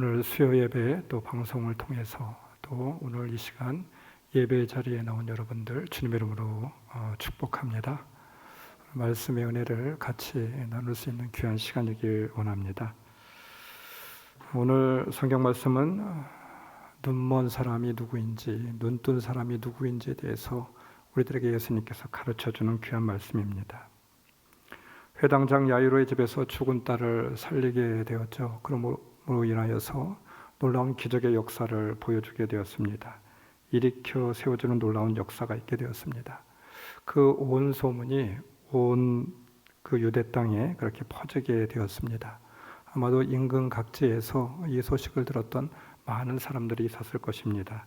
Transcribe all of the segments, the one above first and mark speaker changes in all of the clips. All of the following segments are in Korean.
Speaker 1: 오늘 수요 예배 또 방송을 통해서 또 오늘 이 시간 예배 자리에 나온 여러분들 주님의 이름으로 축복합니다. 말씀의 은혜를 같이 나눌 수 있는 귀한 시간이길 원합니다. 오늘 성경 말씀은 눈먼 사람이 누구인지, 눈뜬 사람이 누구인지에 대해서 우리들에게 예수님께서 가르쳐주는 귀한 말씀입니다. 회당장 야이로의 집에서 죽은 딸을 살리게 되었죠. 그러므로 인하여서 놀라운 기적의 역사를 보여주게 되었습니다. 일으켜 세워주는 놀라운 역사가 있게 되었습니다. 그 온 소문이 온 그 유대 땅에 그렇게 퍼지게 되었습니다. 아마도 인근 각지에서 이 소식을 들었던 많은 사람들이 있었을 것입니다.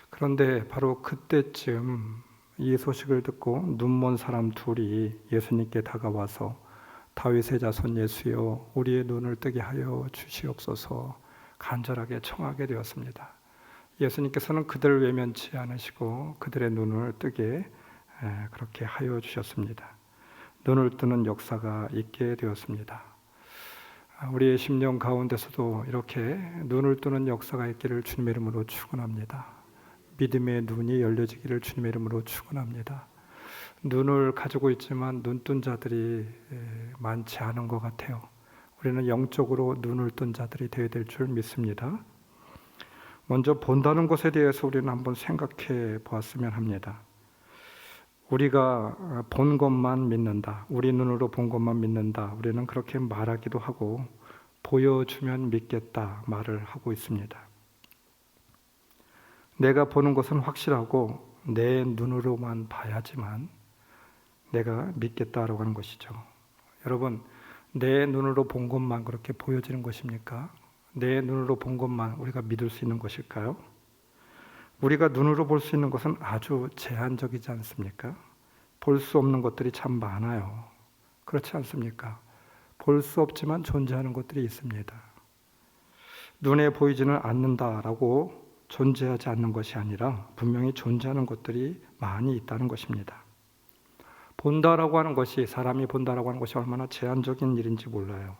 Speaker 1: 그런데 바로 그때쯤 이 소식을 듣고 눈먼 사람 둘이 예수님께 다가와서 다윗의 자손 예수여 우리의 눈을 뜨게 하여 주시옵소서 간절하게 청하게 되었습니다. 예수님께서는 그들을 외면치 않으시고 그들의 눈을 뜨게 그렇게 하여 주셨습니다. 눈을 뜨는 역사가 있게 되었습니다. 우리의 심령 가운데서도 이렇게 눈을 뜨는 역사가 있기를 주님의 이름으로 축원합니다. 믿음의 눈이 열려지기를 주님의 이름으로 축원합니다. 눈을 가지고 있지만 눈뜬 자들이 많지 않은 것 같아요. 우리는 영적으로 눈을 뜬 자들이 되어야 될 줄 믿습니다. 먼저 본다는 것에 대해서 우리는 한번 생각해 보았으면 합니다. 우리가 본 것만 믿는다. 우리 눈으로 본 것만 믿는다. 우리는 그렇게 말하기도 하고 보여주면 믿겠다 말을 하고 있습니다. 내가 보는 것은 확실하고 내 눈으로만 봐야지만 내가 믿겠다라고 하는 것이죠. 여러분, 내 눈으로 본 것만 그렇게 보여지는 것입니까? 내 눈으로 본 것만 우리가 믿을 수 있는 것일까요? 우리가 눈으로 볼 수 있는 것은 아주 제한적이지 않습니까? 볼 수 없는 것들이 참 많아요. 그렇지 않습니까? 볼 수 없지만 존재하는 것들이 있습니다. 눈에 보이지는 않는다라고 존재하지 않는 것이 아니라 분명히 존재하는 것들이 많이 있다는 것입니다. 본다라고 하는 것이, 사람이 본다라고 하는 것이 얼마나 제한적인 일인지 몰라요.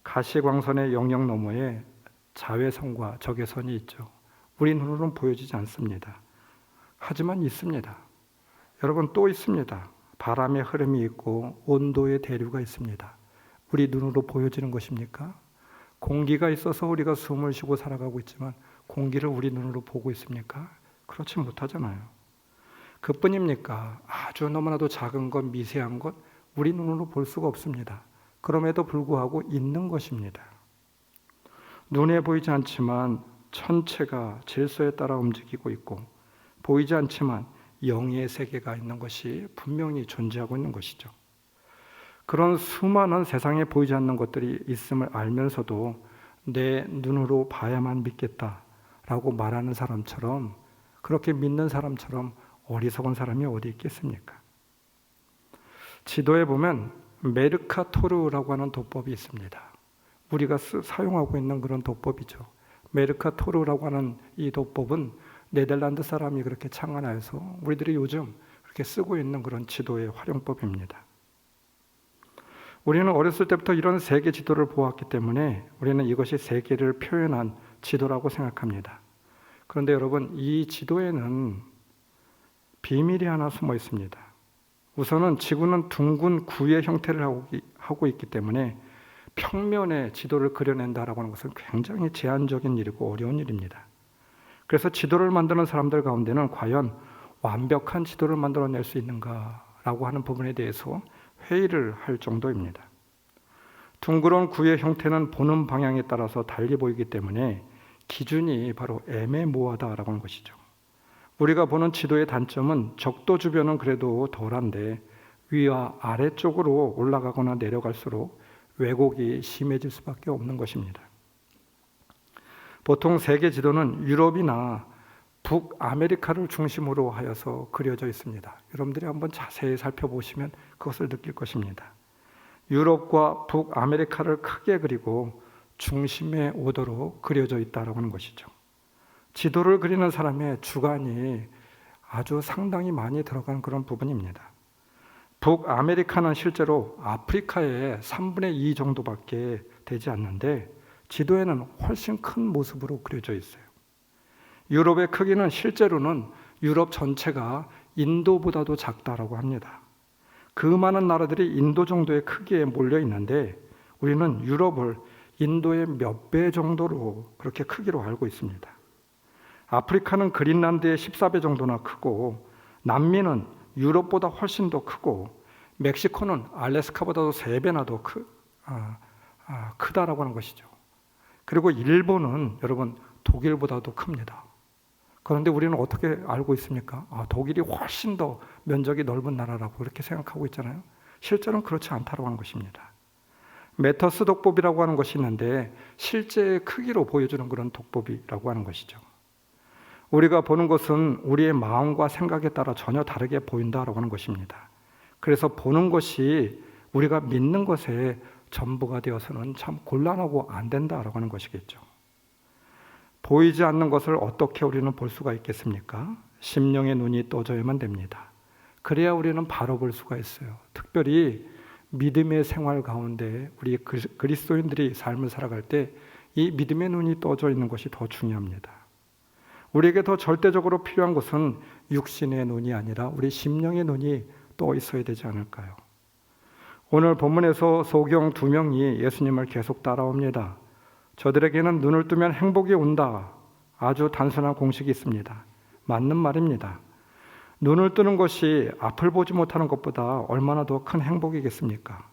Speaker 1: 가시광선의 영역 너머에 자외선과 적외선이 있죠. 우리 눈으로는 보여지지 않습니다. 하지만 있습니다. 여러분, 또 있습니다. 바람의 흐름이 있고 온도의 대류가 있습니다. 우리 눈으로 보여지는 것입니까? 공기가 있어서 우리가 숨을 쉬고 살아가고 있지만 공기를 우리 눈으로 보고 있습니까? 그렇지 못하잖아요. 그뿐입니까? 아주 너무나도 작은 것, 미세한 것 우리 눈으로 볼 수가 없습니다. 그럼에도 불구하고 있는 것입니다. 눈에 보이지 않지만 천체가 질서에 따라 움직이고 있고 보이지 않지만 영의 세계가 있는 것이 분명히 존재하고 있는 것이죠. 그런 수많은 세상에 보이지 않는 것들이 있음을 알면서도 내 눈으로 봐야만 믿겠다라고 말하는 사람처럼, 그렇게 믿는 사람처럼 어리석은 사람이 어디 있겠습니까? 지도에 보면 메르카토르라고 하는 도법이 있습니다. 우리가 사용하고 있는 그런 도법이죠. 메르카토르라고 하는 이 도법은 네덜란드 사람이 그렇게 창안하여서 우리들이 요즘 그렇게 쓰고 있는 그런 지도의 활용법입니다. 우리는 어렸을 때부터 이런 세계 지도를 보았기 때문에 우리는 이것이 세계를 표현한 지도라고 생각합니다. 그런데 여러분, 이 지도에는 비밀이 하나 숨어 있습니다. 우선은 지구는 둥근 구의 형태를 하고 있기 때문에 평면의 지도를 그려낸다라고 하는 것은 굉장히 제한적인 일이고 어려운 일입니다. 그래서 지도를 만드는 사람들 가운데는 과연 완벽한 지도를 만들어낼 수 있는가라고 하는 부분에 대해서 회의를 할 정도입니다. 둥그런 구의 형태는 보는 방향에 따라서 달리 보이기 때문에 기준이 바로 애매모호하다라고 하는 것이죠. 우리가 보는 지도의 단점은 적도 주변은 그래도 덜한데 위와 아래쪽으로 올라가거나 내려갈수록 왜곡이 심해질 수밖에 없는 것입니다. 보통 세계 지도는 유럽이나 북아메리카를 중심으로 하여서 그려져 있습니다. 여러분들이 한번 자세히 살펴보시면 그것을 느낄 것입니다. 유럽과 북아메리카를 크게 그리고 중심에 오도록 그려져 있다고 하는 것이죠. 지도를 그리는 사람의 주관이 아주 상당히 많이 들어간 그런 부분입니다. 북아메리카는 실제로 아프리카의 3분의 2 정도밖에 되지 않는데 지도에는 훨씬 큰 모습으로 그려져 있어요. 유럽의 크기는 실제로는 유럽 전체가 인도보다도 작다라고 합니다. 그 많은 나라들이 인도 정도의 크기에 몰려 있는데 우리는 유럽을 인도의 몇 배 정도로 그렇게 크기로 알고 있습니다. 아프리카는 그린란드의 14배 정도나 크고, 남미는 유럽보다 훨씬 더 크고, 멕시코는 알래스카보다도 3배나 더 크다라고 하는 것이죠. 그리고 일본은 여러분 독일보다도 큽니다. 그런데 우리는 어떻게 알고 있습니까? 독일이 훨씬 더 면적이 넓은 나라라고 그렇게 생각하고 있잖아요. 실제로는 그렇지 않다고 하는 것입니다. 메터스 독법이라고 하는 것이 있는데 실제 크기로 보여주는 그런 독법이라고 하는 것이죠. 우리가 보는 것은 우리의 마음과 생각에 따라 전혀 다르게 보인다라고 하는 것입니다. 그래서 보는 것이 우리가 믿는 것에 전부가 되어서는 참 곤란하고 안 된다라고 하는 것이겠죠. 보이지 않는 것을 어떻게 우리는 볼 수가 있겠습니까? 심령의 눈이 떠져야만 됩니다. 그래야 우리는 바로 볼 수가 있어요. 특별히 믿음의 생활 가운데 우리 그리스도인들이 삶을 살아갈 때 이 믿음의 눈이 떠져 있는 것이 더 중요합니다. 우리에게 더 절대적으로 필요한 것은 육신의 눈이 아니라 우리 심령의 눈이 떠 있어야 되지 않을까요? 오늘 본문에서 소경 2명이 예수님을 계속 따라옵니다. 저들에게는 눈을 뜨면 행복이 온다. 아주 단순한 공식이 있습니다. 맞는 말입니다. 눈을 뜨는 것이 앞을 보지 못하는 것보다 얼마나 더 큰 행복이겠습니까?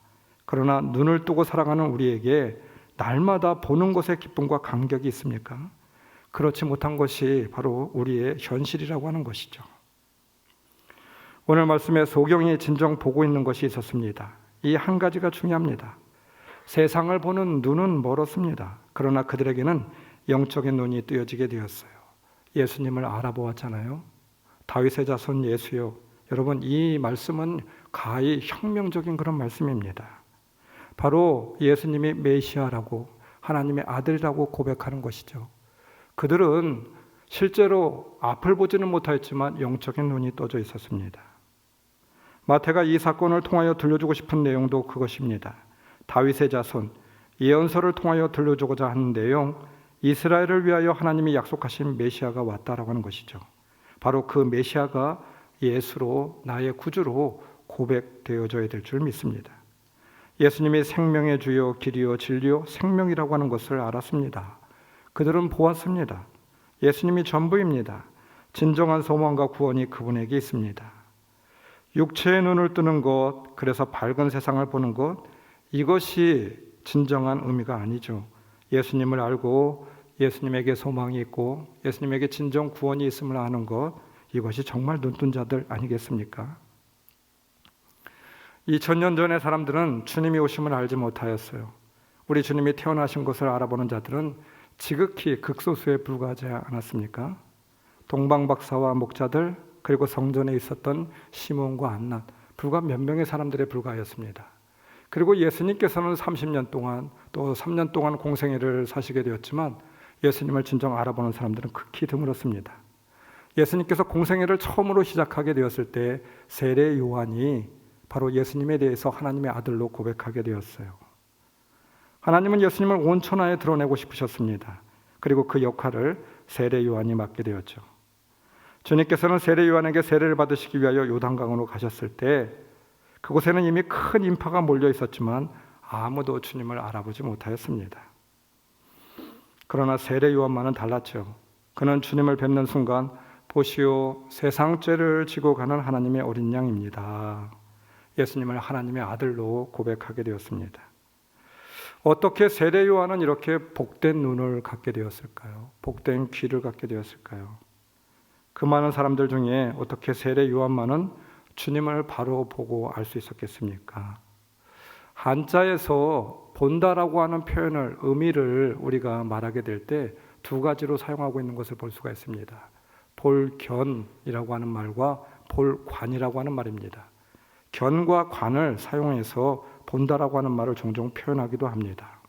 Speaker 1: 그러나 눈을 뜨고 살아가는 우리에게 날마다 보는 것의 기쁨과 감격이 있습니까? 그렇지 못한 것이 바로 우리의 현실이라고 하는 것이죠. 오늘 말씀에 소경이 진정 보고 있는 것이 있었습니다. 이 한 가지가 중요합니다. 세상을 보는 눈은 멀었습니다. 그러나 그들에게는 영적인 눈이 뜨여지게 되었어요. 예수님을 알아보았잖아요. 다윗의 자손 예수요. 여러분, 이 말씀은 가히 혁명적인 그런 말씀입니다. 바로 예수님이 메시아라고, 하나님의 아들이라고 고백하는 것이죠. 그들은 실제로 앞을 보지는 못하였지만 영적인 눈이 떠져 있었습니다. 마태가 이 사건을 통하여 들려주고 싶은 내용도 그것입니다. 다윗의 자손, 예언서를 통하여 들려주고자 하는 내용, 이스라엘을 위하여 하나님이 약속하신 메시아가 왔다라고 하는 것이죠. 바로 그 메시아가 예수로, 나의 구주로 고백되어져야 될 줄 믿습니다. 예수님이 생명의 주요, 길이요, 진리요, 생명이라고 하는 것을 알았습니다. 그들은 보았습니다. 예수님이 전부입니다. 진정한 소망과 구원이 그분에게 있습니다. 육체의 눈을 뜨는 것, 그래서 밝은 세상을 보는 것, 이것이 진정한 의미가 아니죠. 예수님을 알고 예수님에게 소망이 있고 예수님에게 진정 구원이 있음을 아는 것, 이것이 정말 눈뜬 자들 아니겠습니까? 2000년 전의 사람들은 주님이 오심을 알지 못하였어요. 우리 주님이 태어나신 것을 알아보는 자들은 지극히 극소수에 불과하지 않았습니까? 동방박사와 목자들, 그리고 성전에 있었던 시몬과 안낫, 불과 몇 명의 사람들에 불과하였습니다. 그리고 예수님께서는 30년 동안 또 3년 동안 공생애를 사시게 되었지만 예수님을 진정 알아보는 사람들은 극히 드물었습니다. 예수님께서 공생애를 처음으로 시작하게 되었을 때 세례 요한이 바로 예수님에 대해서 하나님의 아들로 고백하게 되었어요. 하나님은 예수님을 온 천하에 드러내고 싶으셨습니다. 그리고 그 역할을 세례 요한이 맡게 되었죠. 주님께서는 세례 요한에게 세례를 받으시기 위하여 요단강으로 가셨을 때 그곳에는 이미 큰 인파가 몰려 있었지만 아무도 주님을 알아보지 못하였습니다. 그러나 세례 요한만은 달랐죠. 그는 주님을 뵙는 순간 보시오, 세상 죄를 지고 가는 하나님의 어린 양입니다. 예수님을 하나님의 아들로 고백하게 되었습니다. 어떻게 세례 요한은 이렇게 복된 눈을 갖게 되었을까요? 복된 귀를 갖게 되었을까요? 그 많은 사람들 중에 어떻게 세례 요한만은 주님을 바로 보고 알 수 있었겠습니까? 한자에서 본다라고 하는 표현을, 의미를 우리가 말하게 될 때 두 가지로 사용하고 있는 것을 볼 수가 있습니다. 볼견이라고 하는 말과 볼관이라고 하는 말입니다. 견과 관을 사용해서 본다라고 하는 말을 종종 표현하기도 합니다.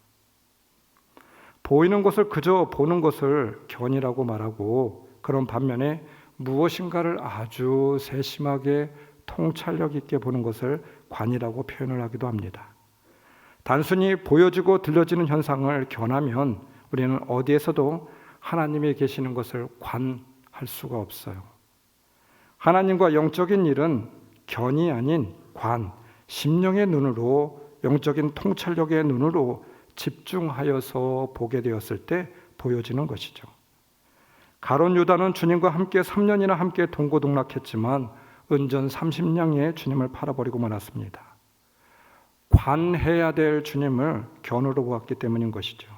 Speaker 1: 보이는 것을 그저 보는 것을 견이라고 말하고, 그런 반면에 무엇인가를 아주 세심하게 통찰력 있게 보는 것을 관이라고 표현을 하기도 합니다. 단순히 보여지고 들려지는 현상을 견하면 우리는 어디에서도 하나님이 계시는 것을 관할 수가 없어요. 하나님과 영적인 일은 견이 아닌 관, 심령의 눈으로, 영적인 통찰력의 눈으로 집중하여서 보게 되었을 때 보여지는 것이죠. 가룟 유다는 주님과 함께 3년이나 함께 동고동락했지만 은전 30냥에 주님을 팔아버리고 말았습니다. 관해야 될 주님을 견으로 보았기 때문인 것이죠.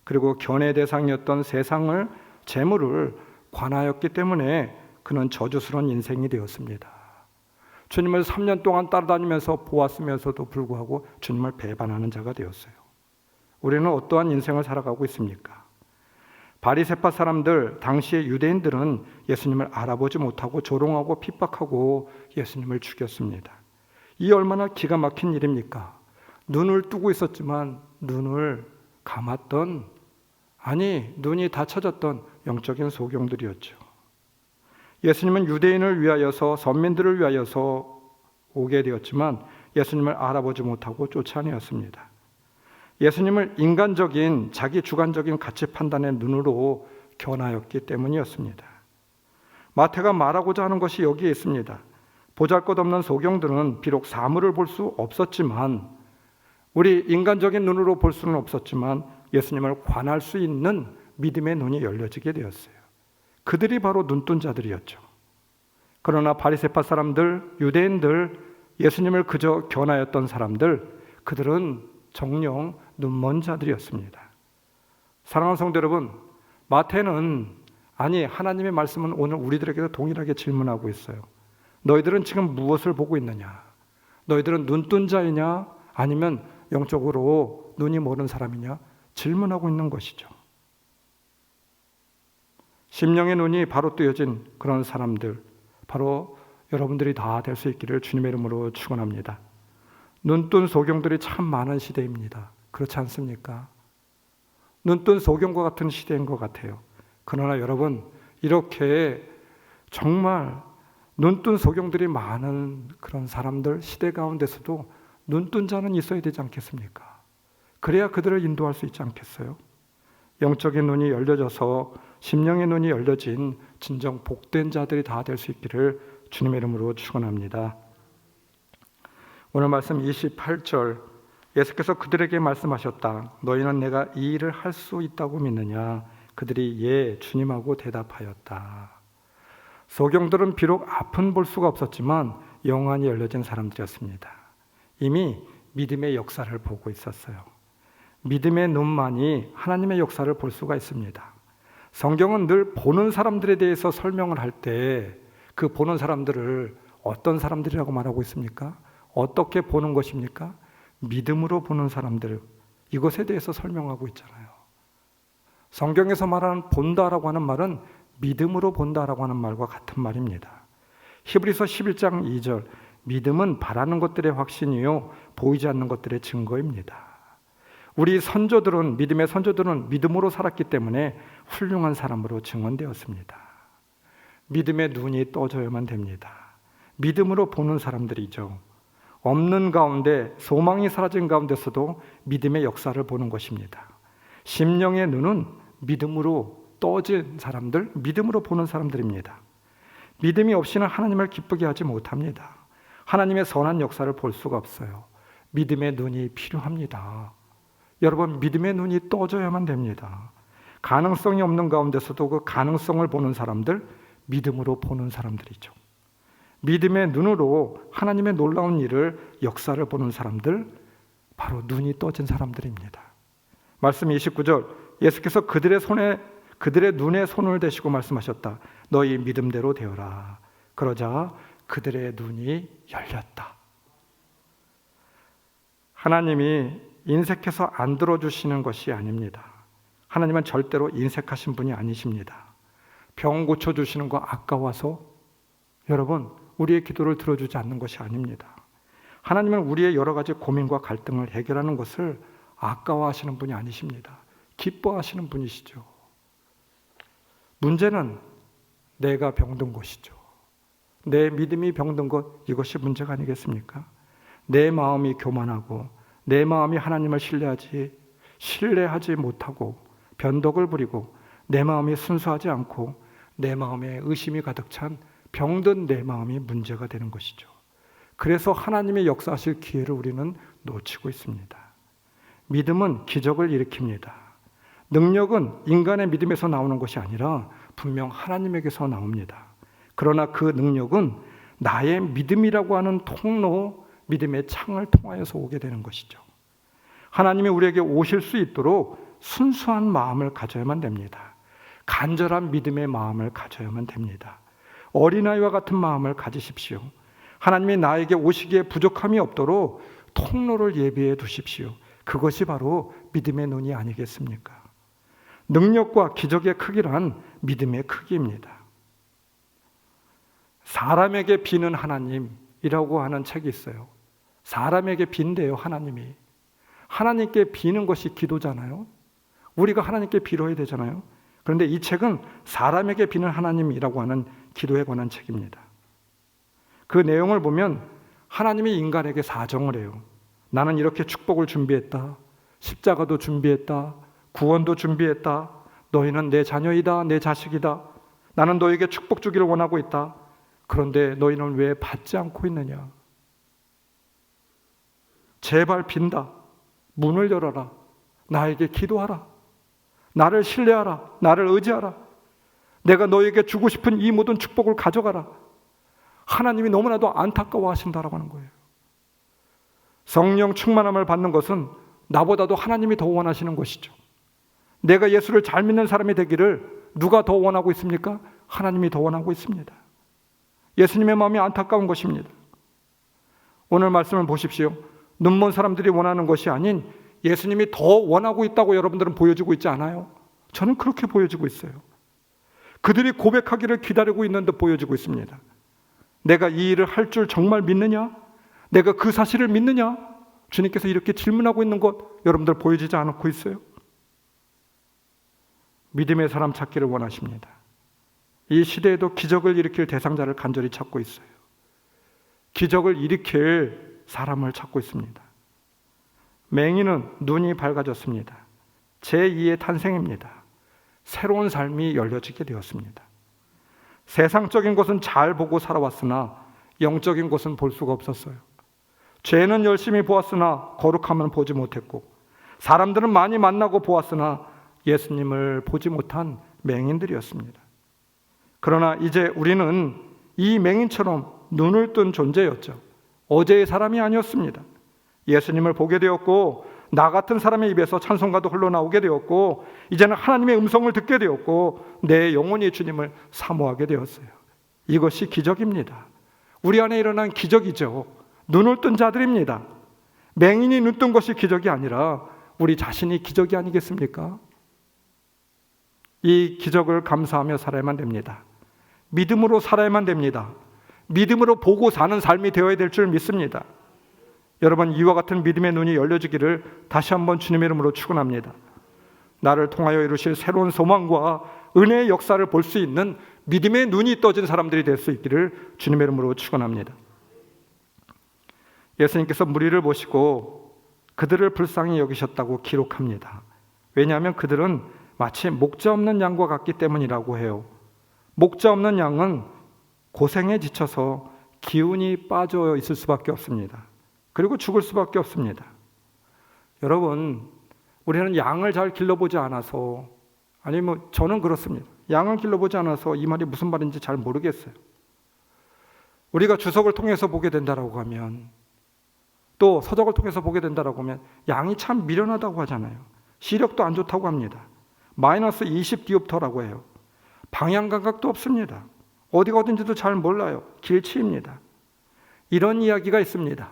Speaker 1: 그리고 견의 대상이었던 세상을, 재물을 관하였기 때문에 그는 저주스러운 인생이 되었습니다. 주님을 3년 동안 따라다니면서 보았으면서도 불구하고 주님을 배반하는 자가 되었어요. 우리는 어떠한 인생을 살아가고 있습니까? 바리새파 사람들, 당시의 유대인들은 예수님을 알아보지 못하고 조롱하고 핍박하고 예수님을 죽였습니다. 이 얼마나 기가 막힌 일입니까? 눈을 뜨고 있었지만 눈을 감았던, 아니 눈이 닫혀졌던 영적인 소경들이었죠. 예수님은 유대인을 위하여서, 선민들을 위하여서 오게 되었지만 예수님을 알아보지 못하고 쫓아내었습니다. 예수님을 인간적인, 자기 주관적인 가치 판단의 눈으로 견하였기 때문이었습니다. 마태가 말하고자 하는 것이 여기에 있습니다. 보잘것없는 소경들은 비록 사물을 볼 수 없었지만, 우리 인간적인 눈으로 볼 수는 없었지만 예수님을 관할 수 있는 믿음의 눈이 열려지게 되었어요. 그들이 바로 눈뜬 자들이었죠. 그러나 바리새파 사람들, 유대인들, 예수님을 그저 견하였던 사람들, 그들은 정녕 눈먼 자들이었습니다. 사랑하는 성도 여러분, 마태는, 아니 하나님의 말씀은 오늘 우리들에게도 동일하게 질문하고 있어요. 너희들은 지금 무엇을 보고 있느냐? 너희들은 눈뜬 자이냐? 아니면 영적으로 눈이 멀은 사람이냐? 질문하고 있는 것이죠. 심령의 눈이 바로 뜨여진 그런 사람들, 바로 여러분들이 다 될 수 있기를 주님의 이름으로 축원합니다. 눈뜬 소경들이 참 많은 시대입니다. 그렇지 않습니까? 눈뜬 소경과 같은 시대인 것 같아요. 그러나 여러분, 이렇게 정말 눈뜬 소경들이 많은 그런 사람들, 시대 가운데서도 눈뜬 자는 있어야 되지 않겠습니까? 그래야 그들을 인도할 수 있지 않겠어요? 영적인 눈이 열려져서 심령의 눈이 열려진 진정 복된 자들이 다 될 수 있기를 주님의 이름으로 축원합니다. 오늘 말씀 28절, 예수께서 그들에게 말씀하셨다. 너희는 내가 이 일을 할 수 있다고 믿느냐? 그들이 예, 주님하고 대답하였다. 소경들은 비록 앞은 볼 수가 없었지만 영안이 열려진 사람들이었습니다. 이미 믿음의 역사를 보고 있었어요. 믿음의 눈만이 하나님의 역사를 볼 수가 있습니다. 성경은 늘 보는 사람들에 대해서 설명을 할 때 그 보는 사람들을 어떤 사람들이라고 말하고 있습니까? 어떻게 보는 것입니까? 믿음으로 보는 사람들, 이것에 대해서 설명하고 있잖아요. 성경에서 말하는 본다라고 하는 말은 믿음으로 본다라고 하는 말과 같은 말입니다. 히브리서 11장 2절, 믿음은 바라는 것들의 확신이요 보이지 않는 것들의 증거입니다. 우리 선조들은, 믿음의 선조들은 믿음으로 살았기 때문에 훌륭한 사람으로 증언되었습니다. 믿음의 눈이 떠져야만 됩니다. 믿음으로 보는 사람들이죠. 없는 가운데, 소망이 사라진 가운데서도 믿음의 역사를 보는 것입니다. 심령의 눈은 믿음으로 떠진 사람들, 믿음으로 보는 사람들입니다. 믿음이 없이는 하나님을 기쁘게 하지 못합니다. 하나님의 선한 역사를 볼 수가 없어요. 믿음의 눈이 필요합니다. 여러분, 믿음의 눈이 떠져야만 됩니다. 가능성이 없는 가운데서도 그 가능성을 보는 사람들, 믿음으로 보는 사람들이죠. 믿음의 눈으로 하나님의 놀라운 일을, 역사를 보는 사람들, 바로 눈이 떠진 사람들입니다. 말씀 29절, 예수께서 그들의 눈에 손을 대시고 말씀하셨다. 너희 믿음대로 되어라. 그러자 그들의 눈이 열렸다. 하나님이 인색해서 안 들어주시는 것이 아닙니다. 하나님은 절대로 인색하신 분이 아니십니다. 병 고쳐주시는 거 아까워서 여러분, 우리의 기도를 들어주지 않는 것이 아닙니다. 하나님은 우리의 여러 가지 고민과 갈등을 해결하는 것을 아까워하시는 분이 아니십니다. 기뻐하시는 분이시죠. 문제는 내가 병든 것이죠. 내 믿음이 병든 것, 이것이 문제가 아니겠습니까? 내 마음이 교만하고 내 마음이 하나님을 신뢰하지 못하고 변덕을 부리고 내 마음이 순수하지 않고 내 마음에 의심이 가득 찬 병든 내 마음이 문제가 되는 것이죠. 그래서 하나님의 역사하실 기회를 우리는 놓치고 있습니다. 믿음은 기적을 일으킵니다. 능력은 인간의 믿음에서 나오는 것이 아니라 분명 하나님에게서 나옵니다. 그러나 그 능력은 나의 믿음이라고 하는 통로, 믿음의 창을 통하여서 오게 되는 것이죠. 하나님이 우리에게 오실 수 있도록 순수한 마음을 가져야만 됩니다. 간절한 믿음의 마음을 가져야만 됩니다. 어린아이와 같은 마음을 가지십시오. 하나님이 나에게 오시기에 부족함이 없도록 통로를 예비해 두십시오. 그것이 바로 믿음의 눈이 아니겠습니까? 능력과 기적의 크기란 믿음의 크기입니다. 사람에게 비는 하나님이라고 하는 책이 있어요. 사람에게 빈대요, 하나님이. 하나님께 비는 것이 기도잖아요. 우리가 하나님께 빌어야 되잖아요. 그런데 이 책은 사람에게 비는 하나님이라고 하는 기도에 관한 책입니다. 그 내용을 보면 하나님이 인간에게 사정을 해요. 나는 이렇게 축복을 준비했다. 십자가도 준비했다. 구원도 준비했다. 너희는 내 자녀이다. 내 자식이다. 나는 너에게 축복 주기를 원하고 있다. 그런데 너희는 왜 받지 않고 있느냐? 제발 빈다. 문을 열어라. 나에게 기도하라. 나를 신뢰하라. 나를 의지하라. 내가 너에게 주고 싶은 이 모든 축복을 가져가라. 하나님이 너무나도 안타까워하신다라고 하는 거예요. 성령 충만함을 받는 것은 나보다도 하나님이 더 원하시는 것이죠. 내가 예수를 잘 믿는 사람이 되기를 누가 더 원하고 있습니까? 하나님이 더 원하고 있습니다. 예수님의 마음이 안타까운 것입니다. 오늘 말씀을 보십시오. 눈먼 사람들이 원하는 것이 아닌 예수님이 더 원하고 있다고 여러분들은 보여주고 있지 않아요? 저는 그렇게 보여지고 있어요. 그들이 고백하기를 기다리고 있는 듯 보여지고 있습니다. 내가 이 일을 할 줄 정말 믿느냐? 내가 그 사실을 믿느냐? 주님께서 이렇게 질문하고 있는 것 여러분들 보여지지 않고 있어요? 믿음의 사람 찾기를 원하십니다. 이 시대에도 기적을 일으킬 대상자를 간절히 찾고 있어요. 기적을 일으킬 사람을 찾고 있습니다. 맹인은 눈이 밝아졌습니다. 제2의 탄생입니다. 새로운 삶이 열려지게 되었습니다. 세상적인 것은 잘 보고 살아왔으나 영적인 것은 볼 수가 없었어요. 죄는 열심히 보았으나 거룩함은 보지 못했고, 사람들은 많이 만나고 보았으나 예수님을 보지 못한 맹인들이었습니다. 그러나 이제 우리는 이 맹인처럼 눈을 뜬 존재였죠. 어제의 사람이 아니었습니다. 예수님을 보게 되었고, 나 같은 사람의 입에서 찬송가도 흘러나오게 되었고, 이제는 하나님의 음성을 듣게 되었고, 내 영혼이 주님을 사모하게 되었어요. 이것이 기적입니다. 우리 안에 일어난 기적이죠. 눈을 뜬 자들입니다. 맹인이 눈 뜬 것이 기적이 아니라 우리 자신이 기적이 아니겠습니까? 이 기적을 감사하며 살아야만 됩니다. 믿음으로 살아야만 됩니다. 믿음으로 보고 사는 삶이 되어야 될 줄 믿습니다. 여러분, 이와 같은 믿음의 눈이 열려지기를 다시 한번 주님의 이름으로 축원합니다. 나를 통하여 이루실 새로운 소망과 은혜의 역사를 볼 수 있는 믿음의 눈이 떠진 사람들이 될 수 있기를 주님의 이름으로 축원합니다. 예수님께서 무리를 보시고 그들을 불쌍히 여기셨다고 기록합니다. 왜냐하면 그들은 마치 목자 없는 양과 같기 때문이라고 해요. 목자 없는 양은 고생에 지쳐서 기운이 빠져 있을 수밖에 없습니다. 그리고 죽을 수밖에 없습니다. 여러분, 우리는 양을 잘 길러보지 않아서, 저는 그렇습니다. 양을 길러보지 않아서 이 말이 무슨 말인지 잘 모르겠어요. 우리가 주석을 통해서 보게 된다라고 하면, 또 서적을 통해서 보게 된다라고 하면 양이 참 미련하다고 하잖아요. 시력도 안 좋다고 합니다. 마이너스 20디옵터라고 해요. 방향 감각도 없습니다. 어디가 어딘지도 잘 몰라요. 길치입니다. 이런 이야기가 있습니다.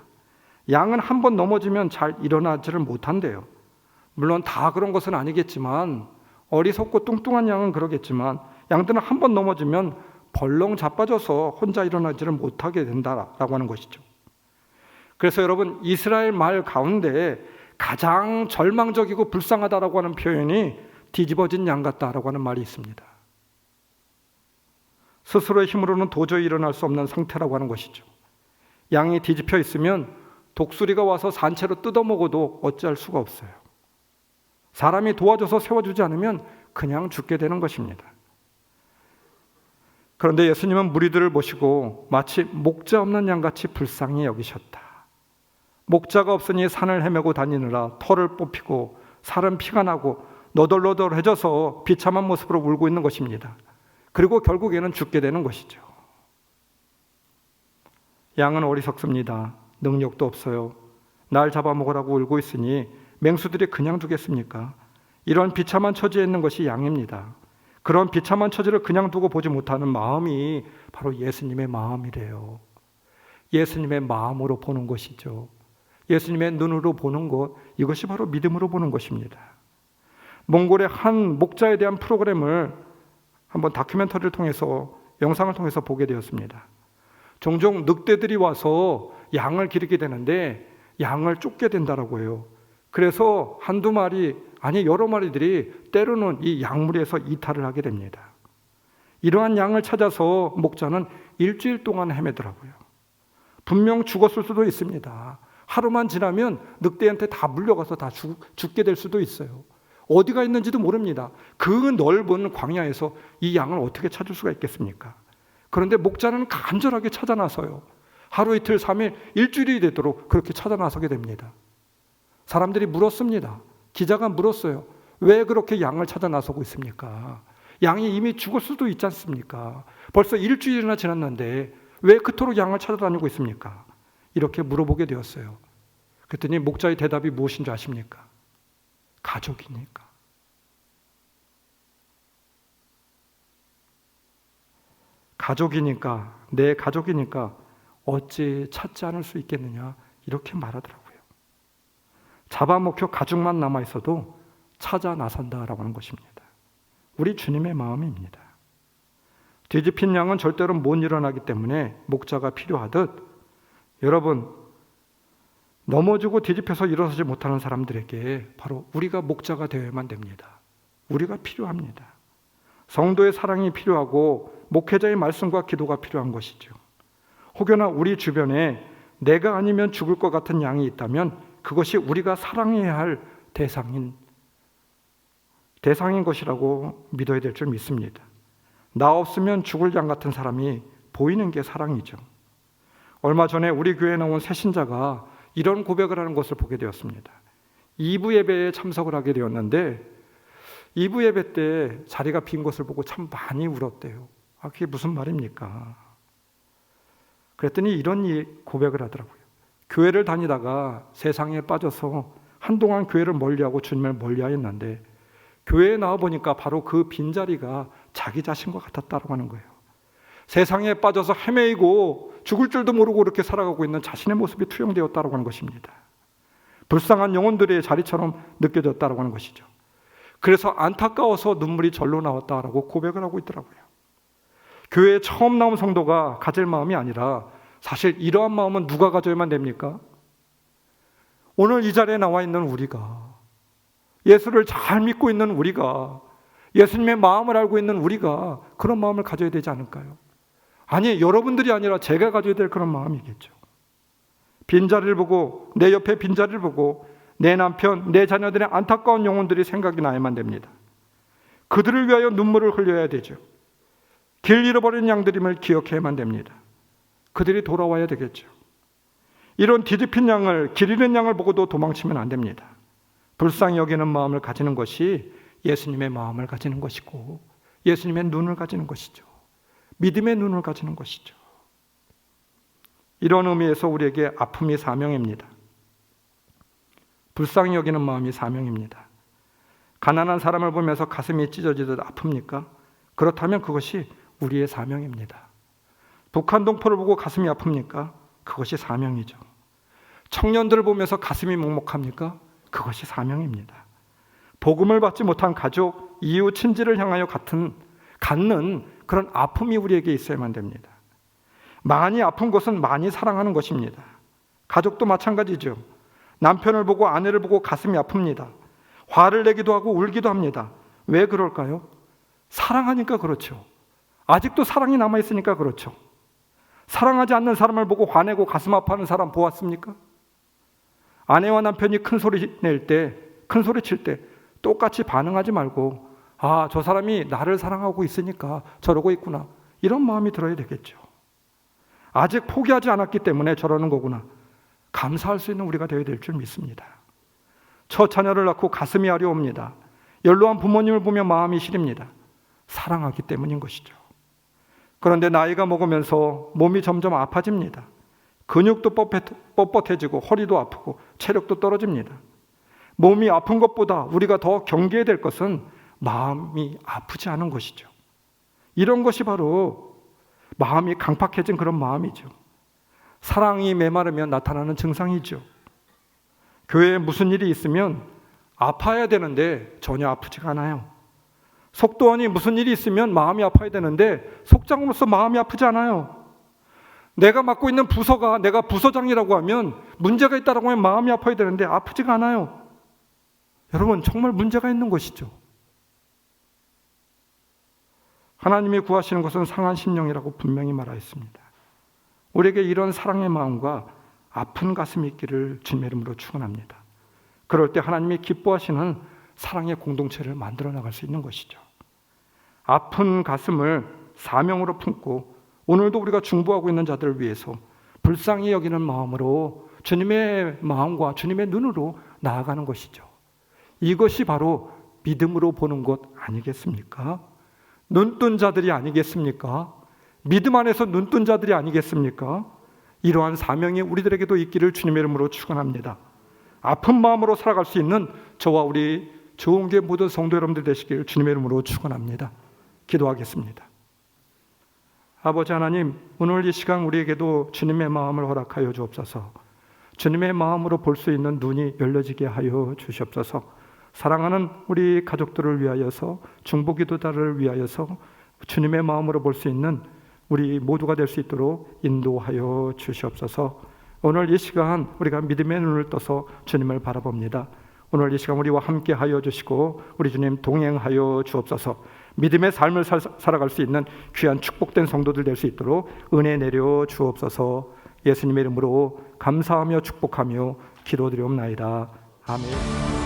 Speaker 1: 양은 한 번 넘어지면 잘 일어나지를 못한대요. 물론 다 그런 것은 아니겠지만, 어리석고 뚱뚱한 양은 그러겠지만, 양들은 한 번 넘어지면 벌렁 자빠져서 혼자 일어나지를 못하게 된다라고 하는 것이죠. 그래서 여러분, 이스라엘 말 가운데 가장 절망적이고 불쌍하다라고 하는 표현이 뒤집어진 양 같다라고 하는 말이 있습니다. 스스로의 힘으로는 도저히 일어날 수 없는 상태라고 하는 것이죠. 양이 뒤집혀 있으면 독수리가 와서 산채로 뜯어먹어도 어찌할 수가 없어요. 사람이 도와줘서 세워주지 않으면 그냥 죽게 되는 것입니다. 그런데 예수님은 무리들을 모시고 마치 목자 없는 양같이 불쌍히 여기셨다. 목자가 없으니 산을 헤매고 다니느라 털을 뽑히고 살은 피가 나고 너덜너덜해져서 비참한 모습으로 울고 있는 것입니다. 그리고 결국에는 죽게 되는 것이죠. 양은 어리석습니다. 능력도 없어요. 날 잡아먹으라고 울고 있으니 맹수들이 그냥 두겠습니까? 이런 비참한 처지에 있는 것이 양입니다. 그런 비참한 처지를 그냥 두고 보지 못하는 마음이 바로 예수님의 마음이래요. 예수님의 마음으로 보는 것이죠. 예수님의 눈으로 보는 것, 이것이 바로 믿음으로 보는 것입니다. 몽골의 한 목자에 대한 프로그램을 한번 다큐멘터리를 통해서, 영상을 통해서 보게 되었습니다. 종종 늑대들이 와서 양을 기르게 되는데 양을 쫓게 된다라고 해요. 그래서 한두 마리, 아니 여러 마리들이 때로는 이 양무리에서 이탈을 하게 됩니다. 이러한 양을 찾아서 목자는 일주일 동안 헤매더라고요. 분명 죽었을 수도 있습니다. 하루만 지나면 늑대한테 다 물려가서 다 죽게 될 수도 있어요. 어디가 있는지도 모릅니다. 그 넓은 광야에서 이 양을 어떻게 찾을 수가 있겠습니까? 그런데 목자는 간절하게 찾아 나서요. 하루 이틀 3일 일주일이 되도록 그렇게 찾아 나서게 됩니다. 사람들이 물었습니다. 기자가 물었어요. 왜 그렇게 양을 찾아 나서고 있습니까? 양이 이미 죽을 수도 있지 않습니까? 벌써 일주일이나 지났는데 왜 그토록 양을 찾아다니고 있습니까? 이렇게 물어보게 되었어요. 그랬더니 목자의 대답이 무엇인 줄 아십니까? 가족이니까. 가족이니까, 내 가족이니까 어찌 찾지 않을 수 있겠느냐, 이렇게 말하더라고요. 잡아먹혀 가죽만 남아있어도 찾아 나선다라고 하는 것입니다. 우리 주님의 마음입니다. 뒤집힌 양은 절대로 못 일어나기 때문에 목자가 필요하듯, 여러분, 넘어지고 뒤집혀서 일어서지 못하는 사람들에게 바로 우리가 목자가 되어야만 됩니다. 우리가 필요합니다. 성도의 사랑이 필요하고 목회자의 말씀과 기도가 필요한 것이죠. 혹여나 우리 주변에 내가 아니면 죽을 것 같은 양이 있다면 그것이 우리가 사랑해야 할 대상인 것이라고 믿어야 될 줄 믿습니다. 나 없으면 죽을 양 같은 사람이 보이는 게 사랑이죠. 얼마 전에 우리 교회에 나온 새 신자가 이런 고백을 하는 것을 보게 되었습니다. 2부 예배에 참석을 하게 되었는데 2부 예배 때 자리가 빈 것을 보고 참 많이 울었대요. 그게 무슨 말입니까? 그랬더니 이런 고백을 하더라고요. 교회를 다니다가 세상에 빠져서 한동안 교회를 멀리하고 주님을 멀리하였는데 교회에 나와보니까 바로 그 빈자리가 자기 자신과 같았다고 하는 거예요. 세상에 빠져서 헤매이고 죽을 줄도 모르고 이렇게 살아가고 있는 자신의 모습이 투영되었다고 하는 것입니다. 불쌍한 영혼들의 자리처럼 느껴졌다고 하는 것이죠. 그래서 안타까워서 눈물이 절로 나왔다라고 고백을 하고 있더라고요. 교회에 처음 나온 성도가 가질 마음이 아니라 사실 이러한 마음은 누가 가져야만 됩니까? 오늘 이 자리에 나와 있는 우리가, 예수를 잘 믿고 있는 우리가, 예수님의 마음을 알고 있는 우리가 그런 마음을 가져야 되지 않을까요? 아니, 여러분들이 아니라 제가 가져야 될 그런 마음이겠죠. 빈자리를 보고, 내 옆에 빈자리를 보고 내 남편, 내 자녀들의 안타까운 영혼들이 생각이 나야만 됩니다. 그들을 위하여 눈물을 흘려야 되죠. 길 잃어버린 양들임을 기억해야만 됩니다. 그들이 돌아와야 되겠죠. 이런 뒤집힌 양을, 길 잃은 양을 보고도 도망치면 안 됩니다. 불쌍히 여기는 마음을 가지는 것이 예수님의 마음을 가지는 것이고 예수님의 눈을 가지는 것이죠. 믿음의 눈을 가지는 것이죠. 이런 의미에서 우리에게 아픔이 사명입니다. 불쌍히 여기는 마음이 사명입니다. 가난한 사람을 보면서 가슴이 찢어지듯 아픕니까? 그렇다면 그것이 우리의 사명입니다. 북한 동포를 보고 가슴이 아픕니까? 그것이 사명이죠. 청년들을 보면서 가슴이 먹먹합니까? 그것이 사명입니다. 복음을 받지 못한 가족, 이웃, 친지를 향하여 갖는 그런 아픔이 우리에게 있어야만 됩니다. 많이 아픈 것은 많이 사랑하는 것입니다. 가족도 마찬가지죠. 남편을 보고 아내를 보고 가슴이 아픕니다. 화를 내기도 하고 울기도 합니다. 왜 그럴까요? 사랑하니까 그렇죠. 아직도 사랑이 남아있으니까 그렇죠. 사랑하지 않는 사람을 보고 화내고 가슴 아파하는 사람 보았습니까? 아내와 남편이 큰 소리 낼 때, 큰 소리 칠 때 똑같이 반응하지 말고 아, 저 사람이 나를 사랑하고 있으니까 저러고 있구나, 이런 마음이 들어야 되겠죠. 아직 포기하지 않았기 때문에 저러는 거구나, 감사할 수 있는 우리가 되어야 될 줄 믿습니다. 첫 자녀를 낳고 가슴이 아려옵니다. 연로한 부모님을 보며 마음이 시립니다. 사랑하기 때문인 것이죠. 그런데 나이가 먹으면서 몸이 점점 아파집니다. 근육도 뻣뻣해지고 허리도 아프고 체력도 떨어집니다. 몸이 아픈 것보다 우리가 더 경계해야 될 것은 마음이 아프지 않은 것이죠. 이런 것이 바로 마음이 강팍해진 그런 마음이죠. 사랑이 메마르면 나타나는 증상이죠. 교회에 무슨 일이 있으면 아파야 되는데 전혀 아프지가 않아요. 속도원이 무슨 일이 있으면 마음이 아파야 되는데 속장으로서 마음이 아프지 않아요. 내가 맡고 있는 부서가 내가 부서장이라고 하면 문제가 있다고 하면 마음이 아파야 되는데 아프지가 않아요. 여러분, 정말 문제가 있는 것이죠. 하나님이 구하시는 것은 상한 심령이라고 분명히 말하였습니다. 우리에게 이런 사랑의 마음과 아픈 가슴이 있기를 주님의 이름으로 축원합니다. 그럴 때 하나님이 기뻐하시는 사랑의 공동체를 만들어 나갈 수 있는 것이죠. 아픈 가슴을 사명으로 품고 오늘도 우리가 중보하고 있는 자들을 위해서 불쌍히 여기는 마음으로 주님의 마음과 주님의 눈으로 나아가는 것이죠. 이것이 바로 믿음으로 보는 것 아니겠습니까? 눈뜬 자들이 아니겠습니까? 믿음 안에서 눈뜬 자들이 아니겠습니까? 이러한 사명이 우리들에게도 있기를 주님의 이름으로 축원합니다. 아픈 마음으로 살아갈 수 있는 저와 우리 좋은교회 모든 성도 여러분들 되시길 주님의 이름으로 축원합니다. 기도하겠습니다. 아버지 하나님, 오늘 이 시간 우리에게도 주님의 마음을 허락하여 주옵소서. 주님의 마음으로 볼 수 있는 눈이 열려지게 하여 주시옵소서. 사랑하는 우리 가족들을 위하여서, 중보기도자를 위하여서 주님의 마음으로 볼 수 있는 우리 모두가 될 수 있도록 인도하여 주시옵소서. 오늘 이 시간 우리가 믿음의 눈을 떠서 주님을 바라봅니다. 오늘 이 시간 우리와 함께 하여 주시고 우리 주님 동행하여 주옵소서. 믿음의 삶을 살아갈 수 있는 귀한 축복된 성도들 될 수 있도록 은혜 내려 주옵소서. 예수님의 이름으로 감사하며 축복하며 기도드리옵나이다. 아멘.